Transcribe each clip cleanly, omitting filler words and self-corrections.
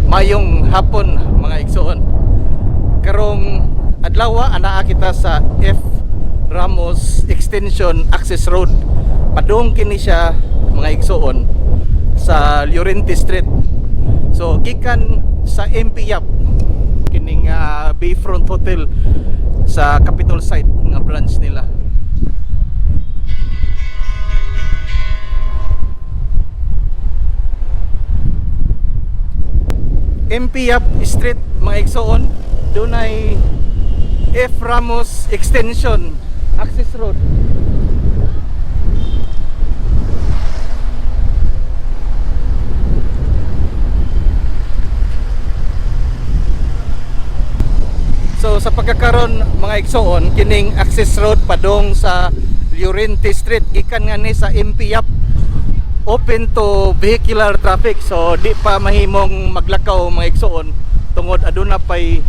Mayong hapon mga igsoon. Karong adlaw anaa kita sa F. Ramos Extension Access Road. Padung kini siya mga igsoon sa Llorente Street. So gikan sa MPYAP kining Bayfront Hotel sa Capitol site nga branch nila. MPYAP Street mga igsoon, dunay F. Ramos Extension Access Road. So sa pagkakaroon mga igsoon, kining access road padong sa Llorente Street gikan nga ni sa MPYAP open to vehicular traffic, so di pa mahimong maglakaw mga igsoon tungod aduna pay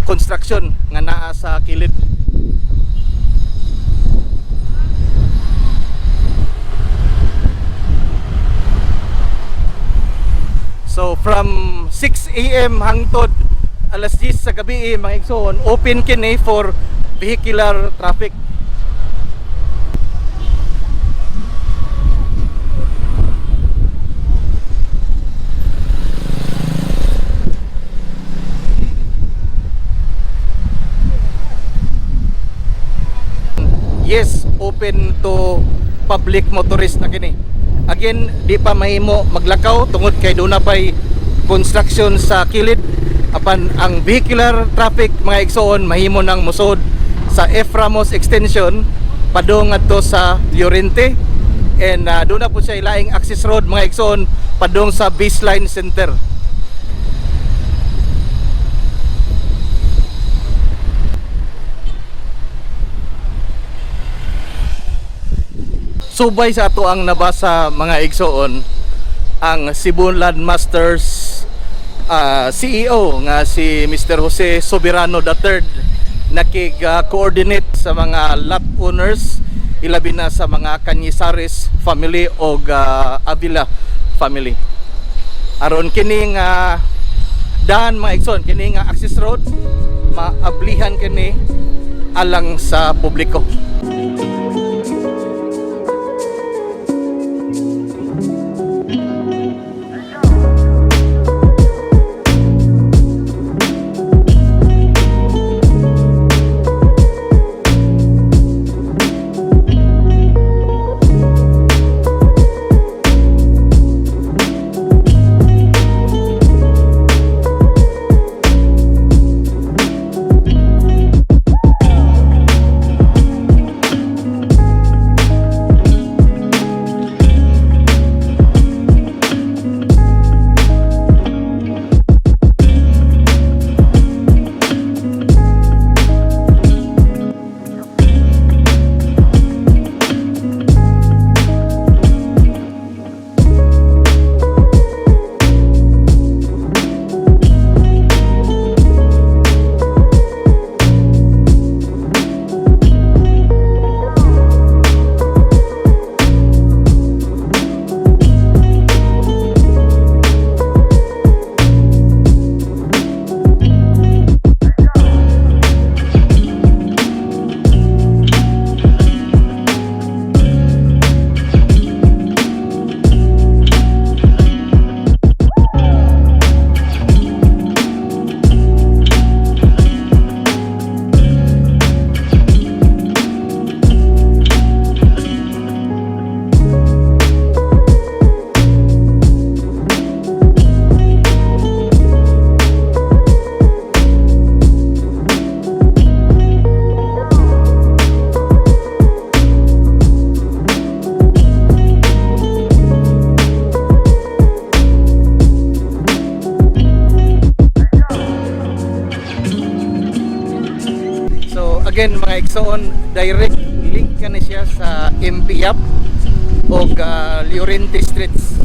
construction nga naa sa kilid. So from 6 AM hangtod alas 10 sa gabi mga igsoon, open kini for vehicular traffic. Yes, open to public motorist na kini. Again, di pa mahimo maglakaw tungod kay doon na pay construction sa kilid. Apan ang vehicular traffic mga igsoon mahimo nang musod sa F. Ramos Extension padung adto sa Llorente, and doon na po siya ilaing access road mga igsoon padung sa Baseline Center. Subay sa ato ang nabasa mga igsoon, ang Cebu Landmasters CEO nga si Mr. Jose Soberano III nakig-coordinate sa mga lot owners, ilabi na sa mga Cañizares family o Avila family. Aron kining daan mga igsoon, kining access road maablihan kini alang sa publiko. again mga igsoon, direct link ka na siya sa MPAP o Llorente Streets.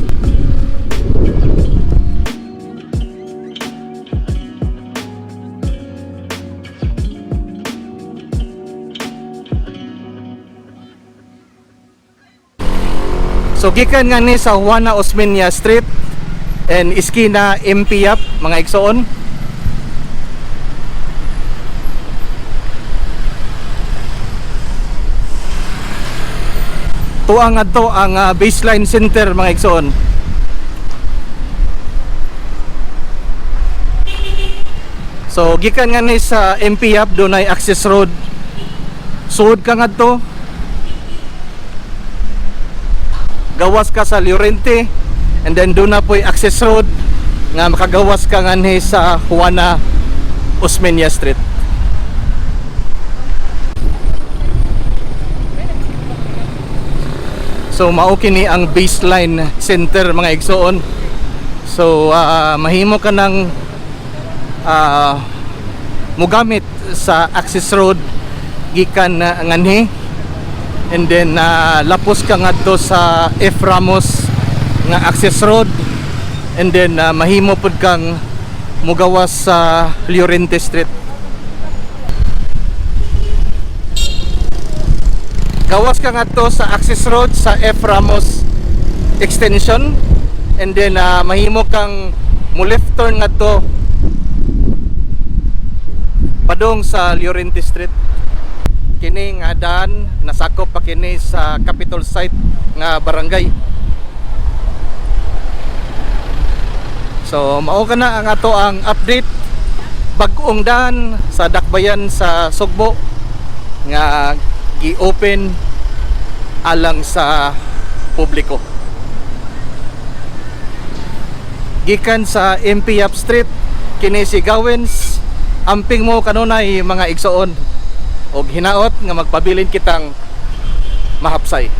So gikan nga ni sa Juana Osmeña Street and iskina MPAP mga igsoon. Tuang adto ang baseline center mga igsoon. So gikan nga ni sa MPAP dunay access road. Suod ka ngadto. Gawas ka sa Llorente and then doon na po'y access road nga makagawas ka nga ni sa Juana Osmeña Street. So mao kini ang baseline center mga igsoon. So mahimo ka ng mugamit sa access road gikan nganhi. And then lapos ka ngadto sa F. Ramos nga access road. And then mahimo pud kang mugawas sa Llorente Street. Gawas ka ngadto sa access road sa F. Ramos extension. And then mahimo kang mo left turn ngadto padong sa Llorente Street. Kini nga daan nasakop pa kini sa capital site nga barangay. So mao kana ang ato ang update bag-ong daan sa dakbayan sa Sugbo nga gi-open alang sa publiko. Gikan sa MPAP Street kini si Gawens amping mo kanunay mga igsoon og hinaot nga magpabilin kitang mahapsay.